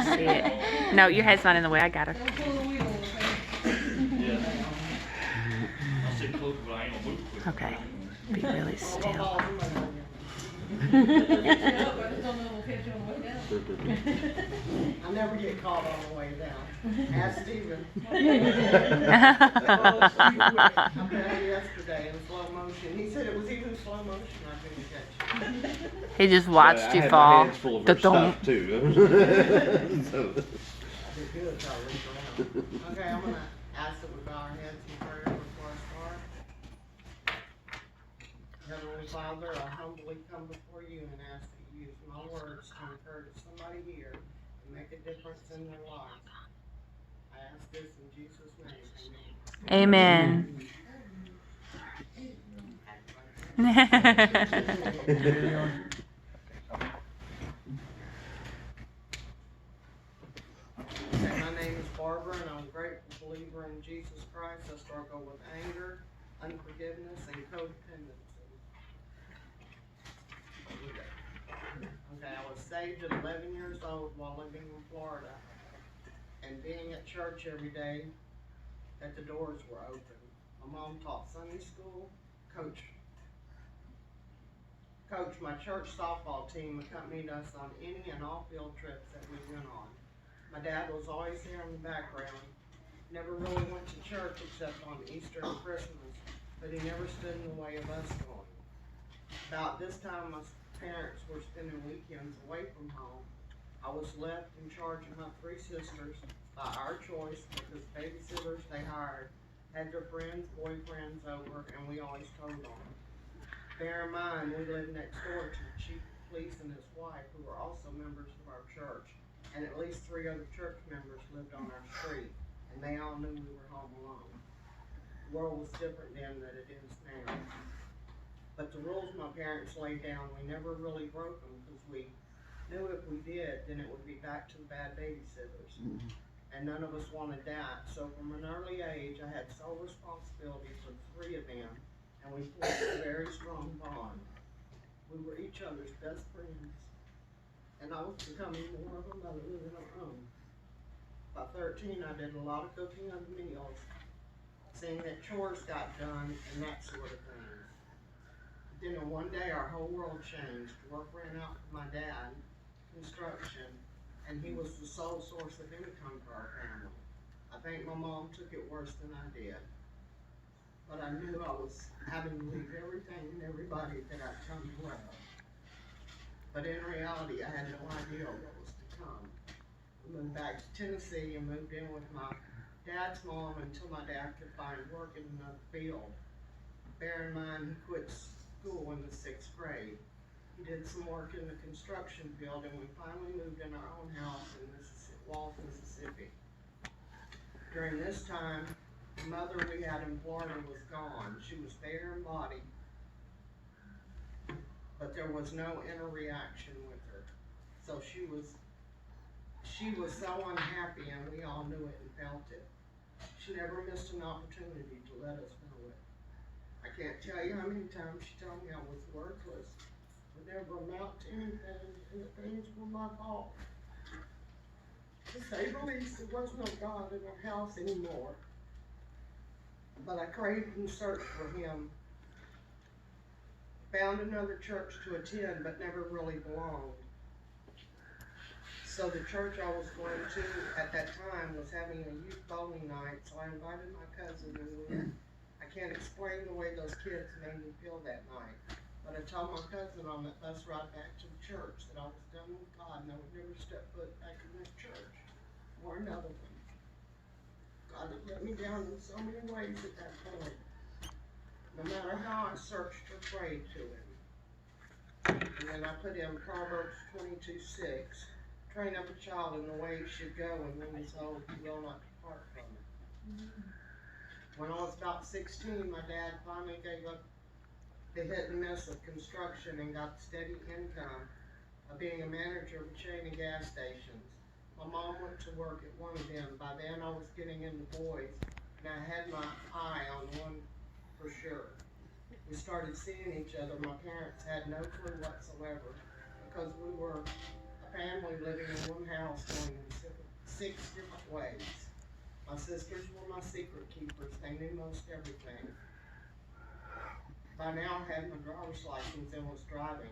See it. No, your head's not in the way. I got her. Okay. Be really still. I never get caught on the way down. Ask Steven. I met yesterday in slow motion. He said it was even slow motion. I couldn't catch it. He just watched you fall. I had my hands full of her stuff too. So. I did good. I looked around. Okay, I'm gonna ask that we bow our heads in prayer before I start. Heavenly Father, I humbly come before you and ask that you use my words to encourage somebody here and make a difference in their lives. I ask this in Jesus' name. Amen. My name is Barbara, and I'm a grateful believer in Jesus Christ. I struggle with anger, unforgiveness, and codependency. Okay, I was saved at 11 years old while living in Florida, and being at church every day that the doors were open. My mom taught Sunday school, coached my church softball team, accompanied us on any and all field trips that we went on. My dad was always there in the background, never really went to church except on Easter and Christmas, but he never stood in the way of us going. About this time, my parents were spending weekends away from home. I was left in charge of my 3 sisters by our choice because babysitters they hired had their friends, boyfriends over, and we always told on them. Bear in mind, we lived next door to the chief of police and his wife, who were also members of our church, and at least 3 other church members lived on our street, and they all knew we were home alone. The world was different then than it is now. But the rules my parents laid down, we never really broke them because we knew if we did, then it would be back to the bad babysitters. And none of us wanted that. So from an early age, I had sole responsibility for 3 of them, and we formed a very strong bond. We were each other's best friends, and I was becoming more of a mother than our own. By 13, I did a lot of cooking of the meals, seeing that chores got done, and that sort of thing. Then one day our whole world changed. Work ran out for my dad, construction, and he was the sole source of income for our family. I think my mom took it worse than I did. But I knew I was having to leave everything and everybody that I'd come to love. But in reality, I had no idea what was to come. I moved back to Tennessee and moved in with my dad's mom until my dad could find work in another field. Bear in mind, he quit school in the 6th grade. He did some work in the construction field, and we finally moved in our own house in Walls, Mississippi. During this time, the mother we had in Florida was gone. She was there in body, but there was no interaction with her. So she was so unhappy, and we all knew it and felt it. She never missed an opportunity to let us know it. I can't tell you how many times she told me I was worthless, would never amount to anything, and the things were my fault. To say the least, there was no God in our house anymore. But I craved and searched for him. Found another church to attend, but never really belonged. So the church I was going to at that time was having a youth bowling night, so I invited my cousin and we went. I can't explain the way those kids made me feel that night, but I told my cousin on that bus ride back to the church that I was done with God and I would never step foot back in this church or another one. God had let me down in so many ways at that point. No matter how I searched or prayed to him. And then I put in Proverbs 22:6. Train up a child in the way he should go, and when he's old, he will not depart from it. When I was about 16, my dad finally gave up the hit and miss of construction and got steady income of being a manager of a chain of gas stations. My mom went to work at one of them. By then I was getting into boys, and I had my eye on one for sure. We started seeing each other. My parents had no clue whatsoever because we were a family living in one house going in 6 different ways. My sisters were my secret keepers. They knew most everything. By now I had my driver's license and was driving.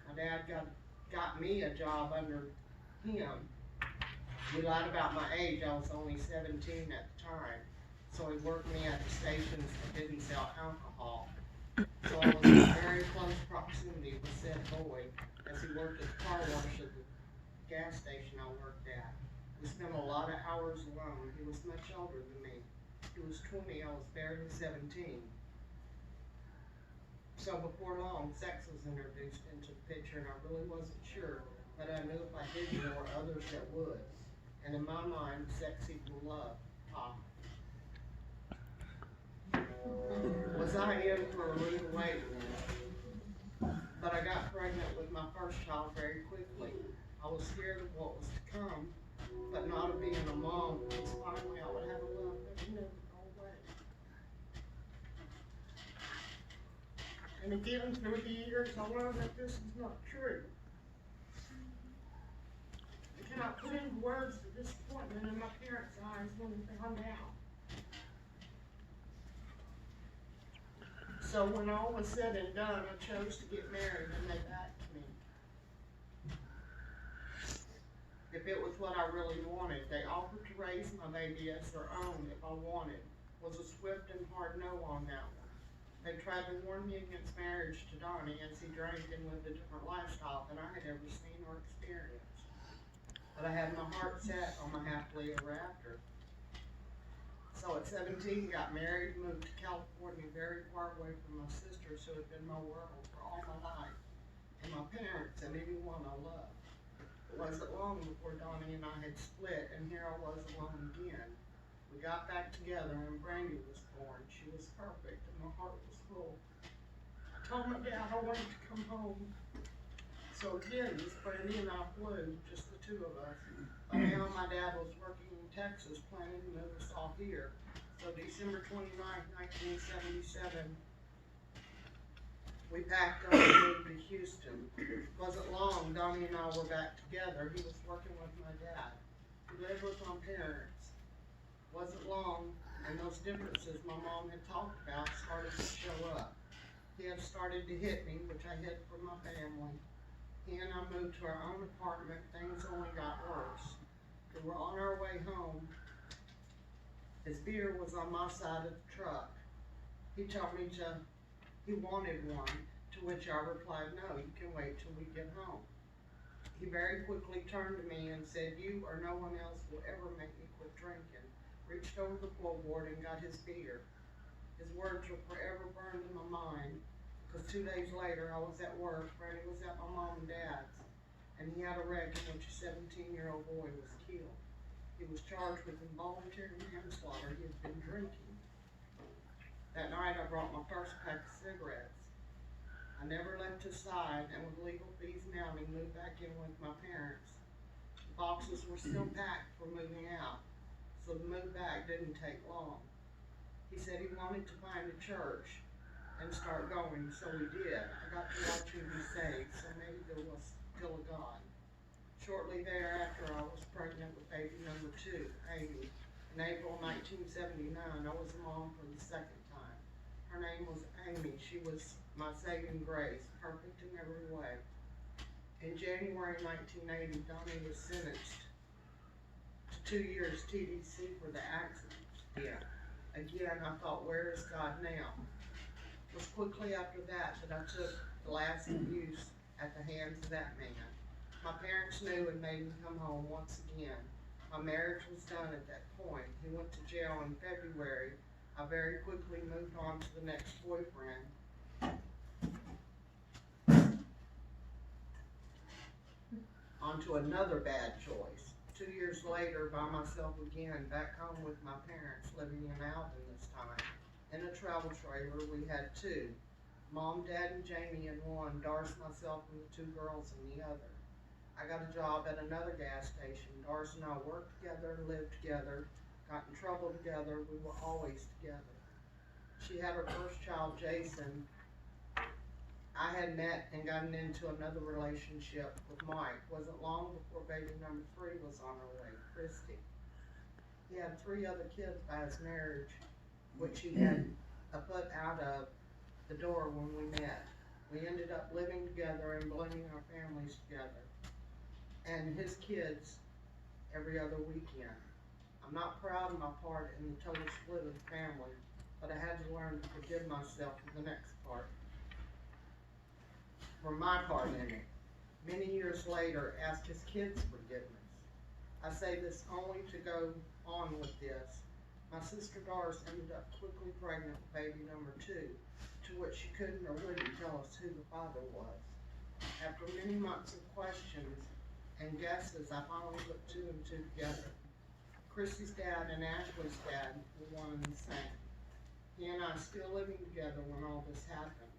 My dad got me a job under him. He lied about my age. I was only 17 at the time. So he worked me at the stations that didn't sell alcohol. So I was in very close proximity with said boy as he worked at the car wash at the gas station I worked at. We spent a lot of hours alone. He was much older than me. He was 20, I was barely 17. So before long, sex was introduced into the picture, and I really wasn't sure, but I knew if I didn't, there were others that would. And in my mind, sex equaled love. Was I in for a rude awakening? But I got pregnant with my first child very quickly. I was scared of what was to come, but not of being a mom, because finally I would have a love that would never go away. And again, through the years, I learned that this is not true. I cannot put into words the disappointment in my parents' eyes when they found out. So when all was said and done, I chose to get married, and they backed me. If it was what I really wanted, they offered to raise my baby as their own if I wanted. Was a swift and hard no on that one. They tried to warn me against marriage to Donnie as he drank and lived a different lifestyle than I had ever seen or experienced. But I had my heart set on my happily ever after. So at 17, got married, moved to California very far away from my sisters who had been my world for all my life, and my parents and anyone I loved. It wasn't long before Donnie and I had split, and here I was alone again. We got back together and Brandy was born. She was perfect and my heart was full. I told my dad I wanted to come home. So again, Miss Brandy and I flew, just the two of us. By now my dad was working in Texas, planning to move us all here. So December 29th, 1977, we packed up and moved to Houston. Wasn't long, Donnie and I were back together. He was working with my dad. He lived with my parents. Wasn't long, and those differences my mom had talked about started to show up. He had started to hit me, which I hid from my family. He and I moved to our own apartment. Things only got worse. We were on our way home. His beer was on my side of the truck. He wanted one, to which I replied, no, you can wait till we get home. He very quickly turned to me and said, you or no one else will ever make me quit drinking. Reached over the floorboard and got his beer. His words were forever burned in my mind, because 2 days later I was at work, Brandy was at my mom and dad's, and he had a wreck in which a 17-year-old boy was killed. He was charged with involuntary manslaughter. He had been drinking. That night I brought my first pack of cigarettes. I never left his side, and with legal fees mounting, moved back in with my parents. The boxes were still packed for moving out, so the move back didn't take long. He said he wanted to find a church and start going, so we did. I got to watch him be saved, so maybe there was still a God. Shortly thereafter, I was pregnant with baby number 2, Amy. In April 1979, I was a mom for the second time. Her name was Amy. She was my saving grace, perfect in every way. In January 1980, Donnie was sentenced to 2 years TDC for the accident. Yeah. Again, I thought, where is God now? It was quickly after that I took the last abuse at the hands of that man. My parents knew and made me come home once again. My marriage was done at that point. He went to jail in February. I very quickly moved on to the next boyfriend. Onto another bad choice. 2 years later, by myself again, back home with my parents, living in Alvin this time. In a travel trailer, we had 2. Mom, Dad, and Jamie in one, Doris, myself, and the 2 girls in the other. I got a job at another gas station. Doris and I worked together, lived together, got in trouble together. We were always together. She had her first child, Jason, I had met and gotten into another relationship with Mike. Wasn't long before baby number 3 was on her way, Christy. He had 3 other kids by his marriage, which he had a foot out of the door when we met. We ended up living together and blending our families together, and his kids every other weekend. I'm not proud of my part in the total split of the family, but I had to learn to forgive myself for the next part, for my part in it. Many years later, asked his kids forgiveness. I say this only to go on with this. My sister Doris ended up quickly pregnant with baby number 2, to which she couldn't or wouldn't tell us who the father was. After many months of questions and guesses, I finally put 2 and 2 together. Christy's dad and Ashley's dad were one and the same. He and I still living together when all this happened.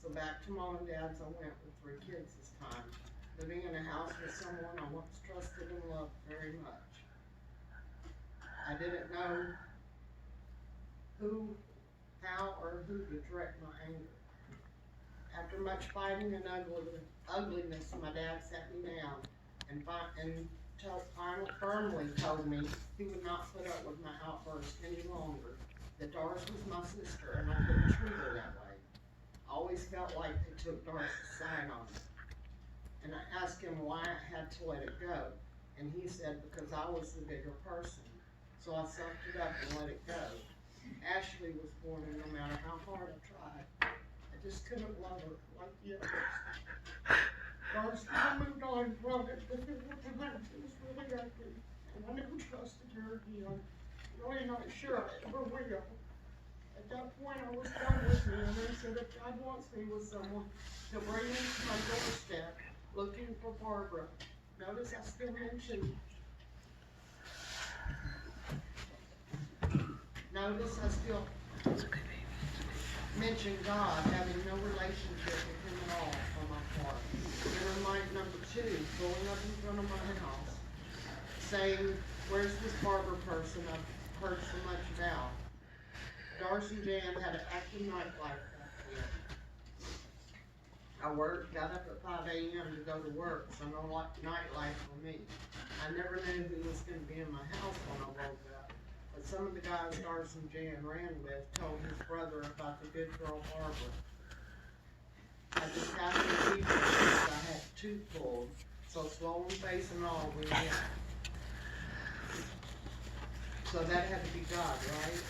So back to mom and dad's I went with 3 kids this time, living in a house with someone I once trusted and loved very much. I didn't know who, how, or who to direct my anger. After much fighting and ugliness, my dad sat me down and firmly told me he would not put up with my outburst any longer, that Doris was my sister and I couldn't treat her that way. I always felt like they took Doris' side on it. And I asked him why I had to let it go, and he said because I was the bigger person. So I sucked it up and let it go. Ashley was born, and no matter how hard I tried, I just couldn't love her like the others. Doris, I moved on from it, but there were times it was really ugly, and I never trusted her again. Really not sure I ever will. At that point, I was done with me, and I said, if God wants me with someone, he'll bring me to my doorstep looking for Barbara. Notice I still mentioned God, having no relationship with him at all on my part. And remind number 2, going up in front of my house, saying, where's this Barbara person I've heard so much about? Doris and Jan had an active nightlife back then. I got up at 5 a.m. to go to work, so no nightlife for me. I never knew who was going to be in my house when I woke up. But some of the guys Doris and Jan ran with told his brother about the good girl Barbara. I just happened to be there because I had 2 pulled, so swollen face and all we went. So that had to be God, right?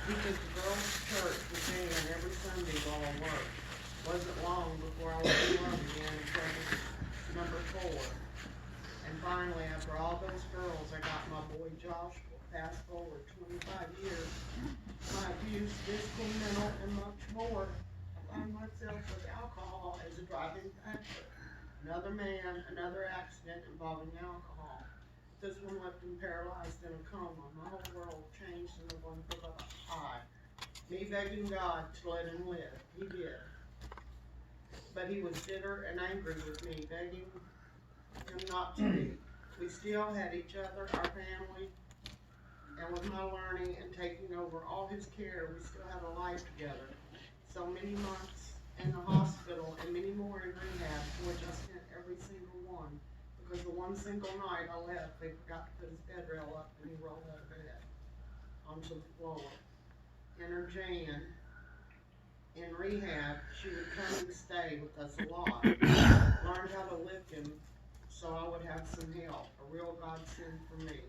He took the girls to church with Jan every Sunday while I worked. Wasn't long before I was in love again and pregnant number 4. And finally, after all those girls, I got my boy Joshua. Fast forward 25 years, my abuse, physical, mental, and much more. I found myself with alcohol as a driving factor. Another man, another accident involving alcohol. This one left him paralyzed in a coma. My whole world changed in a blink of an eye. Me begging God to let him live. He did. But he was bitter and angry with me, begging him not to be. We still had each other, our family, and with my learning and taking over all his care, we still had a life together. So many months in the hospital and many more in rehab, which I spent every single one. Because the one single night I left, they forgot to put his bed rail up and he rolled out of bed onto the floor. Enter Jan. In rehab, she would come and stay with us a lot. Learned how to lift him so I would have some help. A real godsend for me.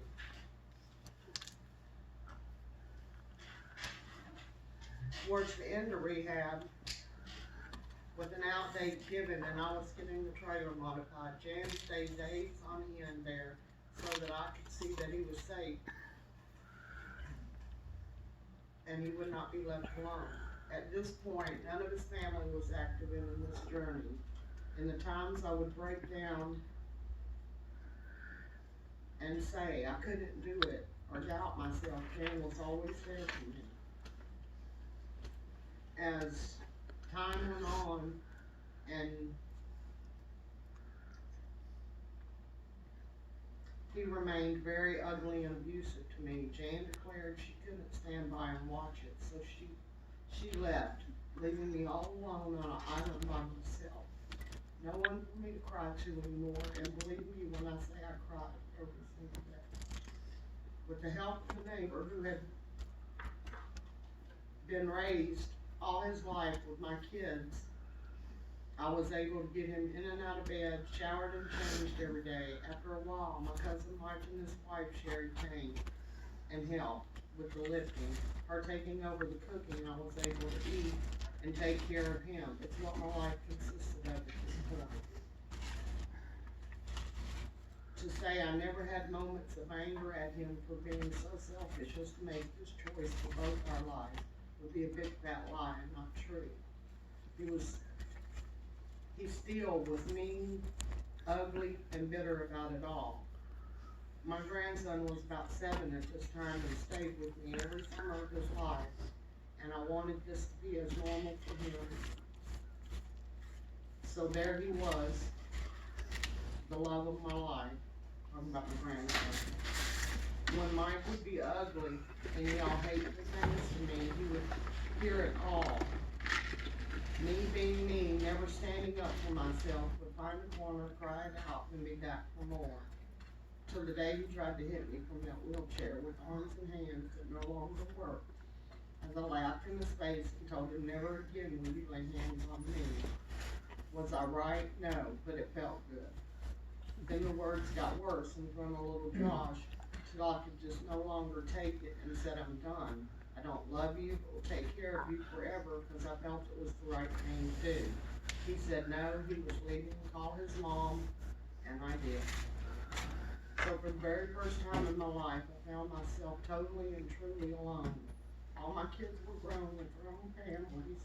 Towards the end of rehab, with an outdate given and I was getting the trailer modified, Jan stayed days on end there so that I could see that he was safe and he would not be left alone. At this point, none of his family was active in this journey. In the times I would break down and say I couldn't do it or doubt myself, Jan was always there for me. As time went on and he remained very ugly and abusive to me, Jan declared she couldn't stand by and watch it, so she left. leaving me all alone on an island by myself. No one for me to cry to anymore, and believe me when I say I cried every single day. With the help of a neighbor who had been raised all his life with my kids, I was able to get him in and out of bed, showered and changed every day. After a while, my cousin Mike and his wife Sherry came and helped with the lifting. Her taking over the cooking, I was able to eat and take care of him. It's what my life consisted of at this point. To say I never had moments of anger at him for being so selfish as to make this choice for both our lives would be a big fat lie and not true. He still was mean, ugly, and bitter about it all. My grandson was about 7 at this time and stayed with me every summer of his life, and I wanted this to be as normal for him. So there he was, the love of my life. Talking about my grandson. When Mike would be ugly and yell hateful things to me, he would hear it all. Me being me, never standing up for myself, would find a corner, cry it out, and be back for more. Till the day he tried to hit me from that wheelchair with arms and hands that no longer worked. As I laughed in his face and told him never again would he lay hands on me. Was I right? No, but it felt good. Then the words got worse and from a little Josh, till I could just no longer take it and said, I'm done. I don't love you, but will take care of you forever because I felt it was the right thing to do. He said no, he was leaving to call his mom, and I did. So for the very first time in my life, I found myself totally and truly alone. All my kids were grown with their own families.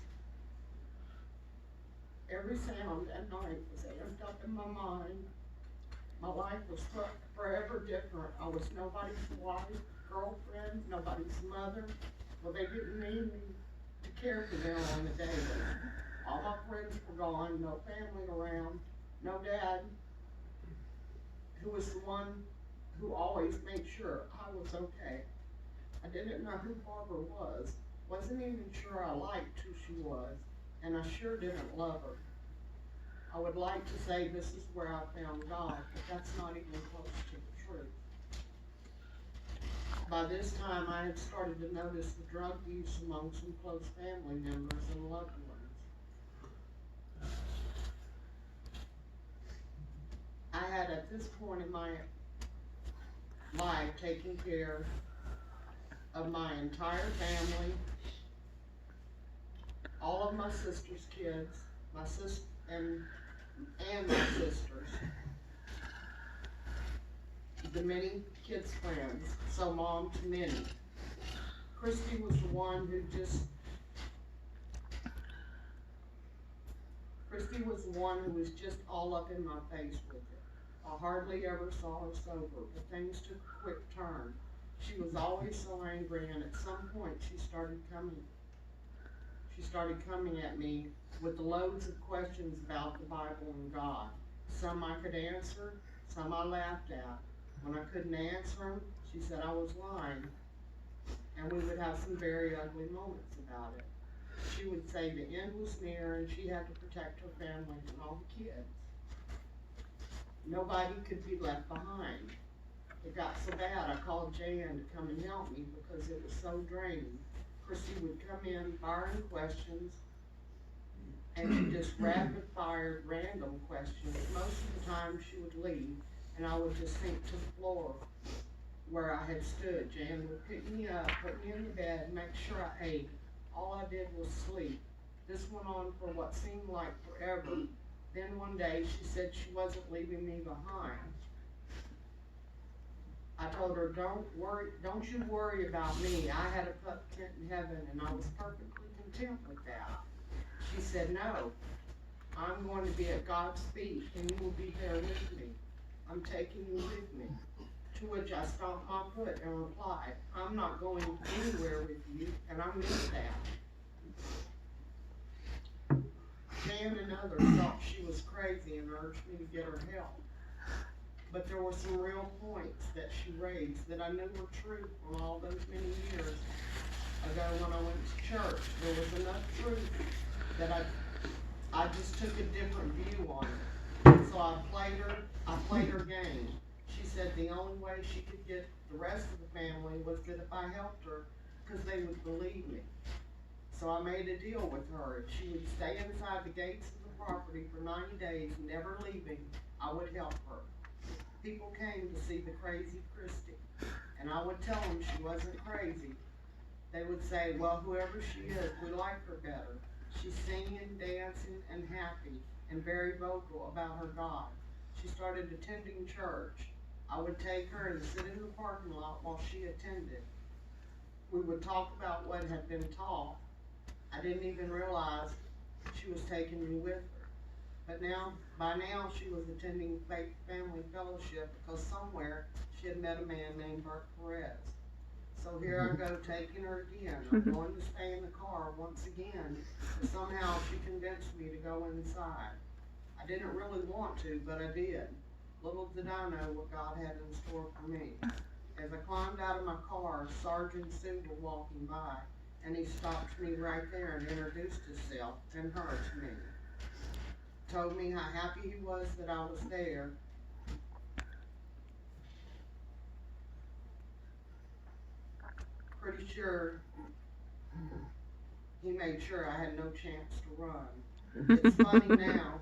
Every sound at night was amped up in my mind. My life was forever different. I was nobody's wife, girlfriend, nobody's mother. Well, they didn't need me to care for them on the daily. All my friends were gone, no family around, no dad, who was the one who always made sure I was okay. I didn't know who Barbara was, wasn't even sure I liked who she was, and I sure didn't love her. I would like to say this is where I found God, but that's not even close to the truth. By this time, I had started to notice the drug use among some close family members and loved ones. I had at this point in my life taken care of my entire family, all of my sister's kids, my sister and my sisters, the many kids' friends, so mom to many. Christy was the one who was just all up in my face with it. I hardly ever saw her sober, but things took a quick turn. She was always so angry, and at some point she started coming at me with loads of questions about the Bible and God. Some I could answer, some I laughed at. When I couldn't answer them, she said I was lying, and we would have some very ugly moments about it. She would say the end was near and she had to protect her family and all the kids. Nobody could be left behind. It got so bad I called Jan to come and help me because it was so draining. Christy would come in firing questions, and she just rapid fired random questions. Most of the time she would leave and I would just sink to the floor where I had stood. Jan would pick me up, put me in the bed, and make sure I ate. All I did was sleep. This went on for what seemed like forever. Then one day she said she wasn't leaving me behind. I told her, don't you worry about me. I had a pup tent in heaven and I was perfectly content with that. She said, no, I'm going to be at God's feet and you will be there with me. I'm taking you with me. To which I stomped my foot and replied, I'm not going anywhere with you, and I mean that. Jan and others thought she was crazy and urged me to get her help. But there were some real points that she raised that I knew were true from all those many years. ago when I went to church. There was enough truth that I just took a different view on it. So I played her game. She said the only way she could get the rest of the family was that if I helped her, because they would believe me. So I made a deal with her. If she would stay inside the gates of the property for 90 days, never leaving, I would help her. People came to see the crazy Christy, and I would tell them she wasn't crazy. They would say, well, whoever she is, we like her better. She's singing, dancing, and happy, and very vocal about her God. She started attending church. I would take her and sit in the parking lot while she attended. We would talk about what had been taught. I didn't even realize she was taking me with her. But by now, she was attending Faith Family Fellowship because somewhere she had met a man named Bert Perez. So here I go taking her again. I'm going to stay in the car once again, but somehow she convinced me to go inside. I didn't really want to, but I did. Little did I know what God had in store for me. As I climbed out of my car, Sergeant Sue was walking by, and he stopped me right there and introduced himself and her to me. Told me how happy he was that I was there. Pretty sure he made sure I had no chance to run. It's funny now,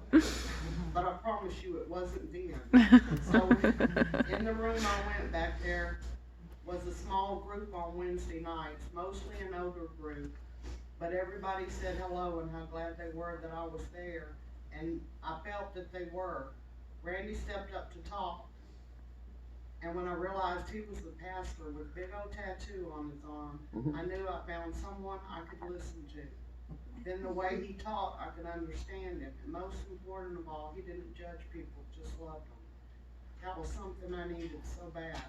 but I promise you it wasn't then. So in the room I went back there was a small group on Wednesday nights, mostly an older group, but everybody said hello and how glad they were that I was there, and I felt that they were. Randy stepped up to talk, and when I realized he was the pastor with a big old tattoo on his arm, I knew I found someone I could listen to. Then the way he taught, I could understand him, and most important of all, he didn't judge people, just loved them. That was something I needed so bad.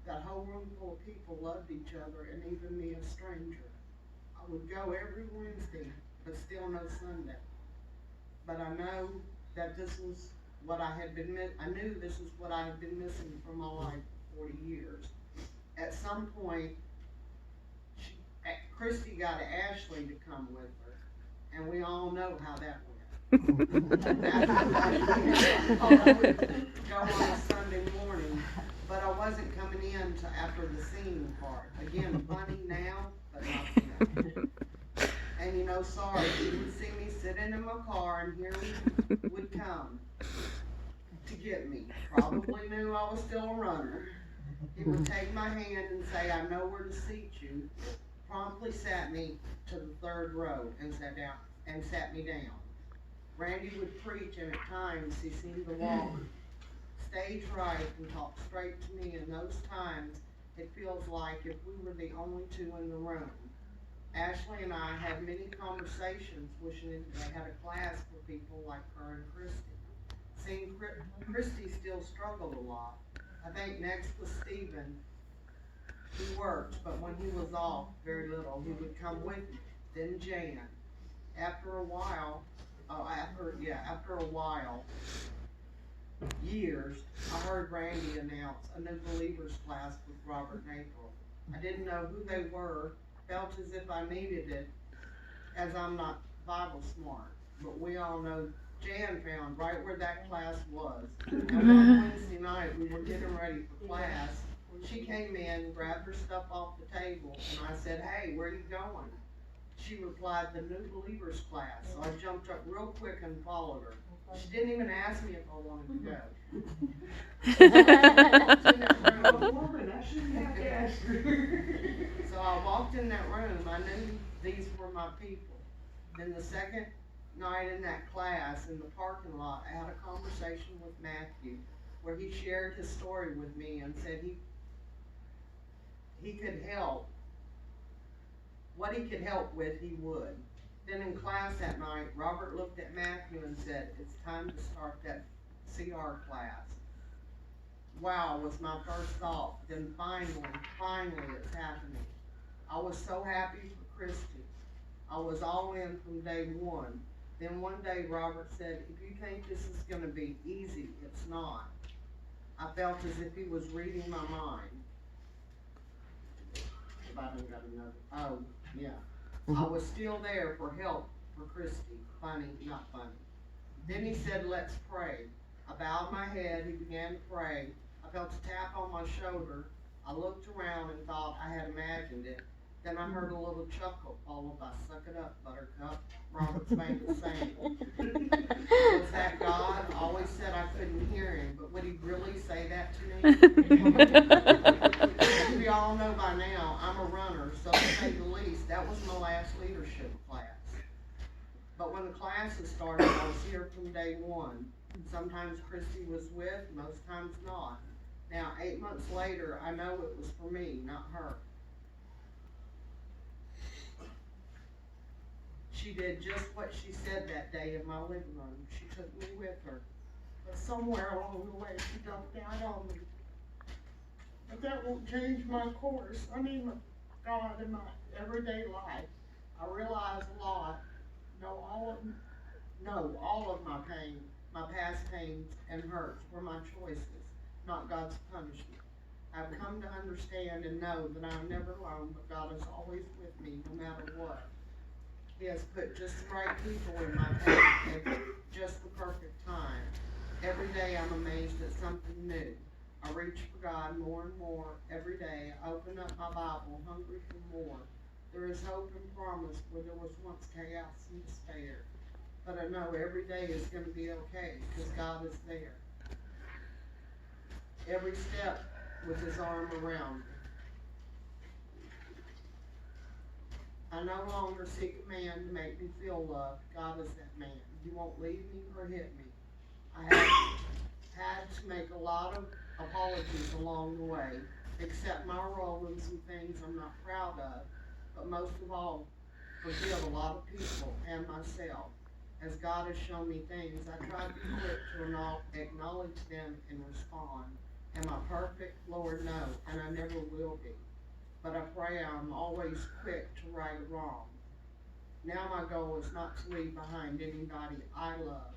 That whole room full of people loved each other, and even me, a stranger. I would go every Wednesday, but still no Sunday. But I know that this was what I had been I knew this was what I had been missing from my life for 40 years. At some point, Christy got Ashley to come with her, and we all know how that went. I would go on a Sunday morning, but I wasn't coming in till after the singing part. Again, funny now, but not then. And you know, sorry, he would see me sitting in my car, and here he would come to get me. Probably knew I was still a runner. He would take my hand and say, I know where to seat you. Promptly sat me to the third row and sat me down. Randy would preach, and at times he seemed to walk stage right and talk straight to me. In those times, it feels like if we were the only two in the room. Ashley and I had many conversations wishing they had a class for people like her and Christy. Seeing Christy still struggled a lot. I think next was Stephen. He worked, but when he was off, very little, he would come with me. Then Jan. After a while, years, I heard Randy announce a new believers class with Robert and April. I didn't know who they were, felt as if I needed it, as I'm not Bible smart. But we all know Jan found right where that class was. And one Wednesday night, we were getting ready for class. She came in, grabbed her stuff off the table, and I said, hey, where are you going? She replied, the new believers class. So I jumped up real quick and followed her. She didn't even ask me if I wanted to go. So I walked in that room. I knew these were my people. Then the second night in that class, in the parking lot, I had a conversation with Matthew where he shared his story with me and said he could help. What he could help with, he would. Then in class that night, Robert looked at Matthew and said, it's time to start that CR class. Wow, was my first thought. Then finally, it's happening. I was so happy for Christy. I was all in from day one. Then one day Robert said, if you think this is going to be easy, it's not. I felt as if he was reading my mind. I done got another, oh, yeah. I was still there for help for Christy, funny, not funny. Then he said, let's pray. I bowed my head, he began to pray. I felt a tap on my shoulder. I looked around and thought I had imagined it. Then I heard a little chuckle followed by suck it up, buttercup, Robert's famous saying. Was that God? I always said I couldn't hear him, but would he really say that to me? As we all know by now, I'm a runner, so to say the least, that was my last leadership class. But when the classes started, I was here from day one. Sometimes Christy was with, most times not. Now, 8 months later, I know it was for me, not her. She did just what she said that day in my living room. She took me with her. But somewhere along the way, she dumped out on me. But that won't change my course. I need my God in my everyday life. I realize a lot, know all of my pain, my past pains and hurts were my choices, not God's punishment. I've come to understand and know that I'm never alone, but God is always with me no matter what. He has put just the right people in my path at just the perfect time. Every day I'm amazed at something new. I reach for God more and more every day. I open up my Bible, hungry for more. There is hope and promise where there was once chaos and despair. But I know every day is going to be okay because God is there. Every step with his arm around me. I no longer seek a man to make me feel loved. God is that man. He won't leave me or hit me. I have had to make a lot of apologies along the way, accept my role in some things I'm not proud of, but most of all, forgive a lot of people and myself. As God has shown me things, I try to be quick to acknowledge them and respond. Am I perfect? Lord, no, and I never will be. But I pray I'm always quick to right a wrong. Now my goal is not to leave behind anybody I love.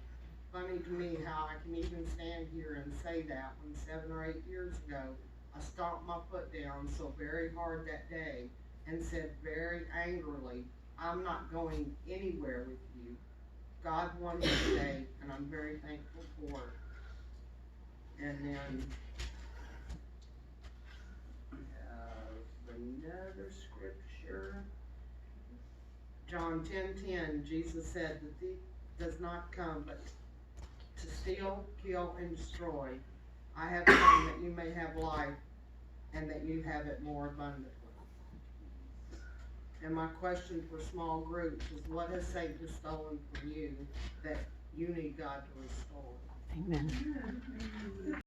Funny to me how I can even stand here and say that when 7 or 8 years ago, I stomped my foot down so very hard that day and said very angrily, I'm not going anywhere with you. God won me today, and I'm very thankful for it. And then, another scripture. John 10:10, Jesus said, the thief does not come but to steal, kill, and destroy. I have come that you may have life and that you have it more abundantly. And my question for small groups is, what has Satan stolen from you that you need God to restore? Amen.